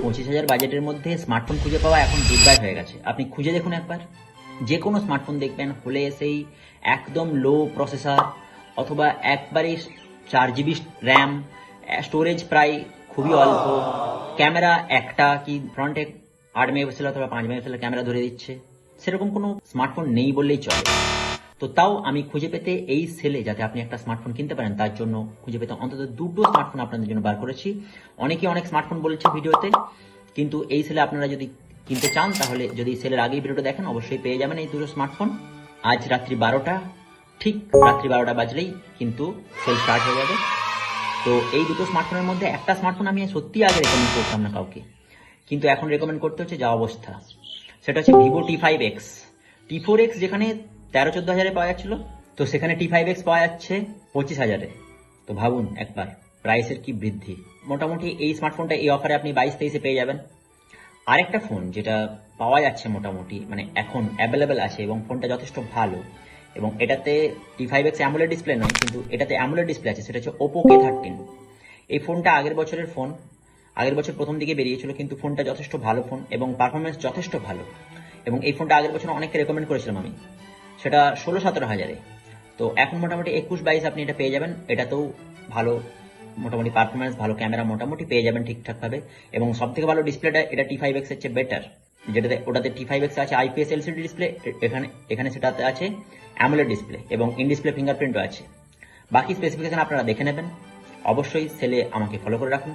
25,000 বাজেটের মধ্যে স্মার্টফোন খুঁজে পাওয়া এখন দুর্দায় হয়ে গেছে। আপনি খুঁজে দেখুন একবার, যে কোনো স্মার্টফোন দেখবেন হলে সেই একদম লো প্রসেসর অথবা একবারে 4 GB র্যাম, স্টোরেজ প্রায় খুবই অল্প, ক্যামেরা একটা কি ফ্রন্টে 8 মেগাপিক্সেল অথবা 5 মেগাপিক্সেলের ক্যামেরা ধরে দিচ্ছে, সেরকম কোনো স্মার্টফোন নেই বললেই চলে। তো তাও আমি খুঁজে পেতে এই সেলে যাতে আপনি একটা স্মার্টফোন কিনতে পারেন তার জন্য খুঁজে পেতে অন্তত দুটো স্মার্টফোন আপনাদের জন্য বার করেছি। অনেকে অনেক স্মার্টফোন বলেছে ভিডিওতে, কিন্তু এই সেলে আপনারা যদি কিনতে চান তাহলে যদি সেলের আগেই ভিডিওটা দেখেন অবশ্যই পেয়ে যাবেন এই দুটো স্মার্টফোন। আজ রাত্রি 12টা, ঠিক রাত্রি 12টা বাজলেই কিন্তু সেল স্টার্ট হয়ে যাবে। তো এই দুটো স্মার্টফোনের মধ্যে একটা স্মার্টফোন আমি সত্যি আগে রেকমেন্ড করতাম না কাউকে, কিন্তু এখন রেকমেন্ড করতে হচ্ছে, যা অবস্থা। সেটা হচ্ছে ভিভো T5X। T4X যেখানে 13-14 হাজারে পাওয়া যাচ্ছিল, তো সেখানে T5X পাওয়া যাচ্ছে 25,000-এ। তো ভাবুন একবার প্রাইসের কি বৃদ্ধি। মোটামুটি এই স্মার্টফোনটা এই অফারে আপনি 22-23-এ পেয়ে যাবেন। আরেকটা ফোন যেটা পাওয়া যাচ্ছে মোটামুটি মানে এখন অ্যাভেলেবেল আছে এবং ফোনটা যথেষ্ট ভালো, এবং এটাতে T5X অ্যামোলেড ডিসপ্লে নয়, কিন্তু এটাতে অ্যামোলেড ডিসপ্লে আছে, সেটা হচ্ছে ওপো K13। এই ফোনটা আগের বছরের ফোন, আগের বছর প্রথম দিকে বেরিয়েছিল, কিন্তু ফোনটা যথেষ্ট ভালো ফোন এবং পারফরমেন্স যথেষ্ট ভালো, এবং এই ফোনটা আগের বছর অনেককে রেকমেন্ড করেছিলাম আমি, সেটা 16-17 হাজারে। তো এখন মোটামুটি 21-22 আপনি এটা পেয়ে যাবেন। এটাতেও ভালো মোটামুটি পারফরমেন্স, ভালো ক্যামেরা মোটামুটি পেয়ে যাবেন ঠিকঠাকভাবে, এবং সব থেকে ভালো ডিসপ্লেটা এটা T5X এর চেয়ে বেটার। যেটাতে ওটাতে T5X আছে IPS LCD ডিসপ্লে, এখানে সেটাতে আছে অ্যামোলেড ডিসপ্লে এবং ইন ডিসপ্লে ফিঙ্গারপ্রিন্টও আছে। বাকি স্পেসিফিকেশন আপনারা দেখে নেবেন। অবশ্যই সেলে আমাকে ফলো করে রাখুন।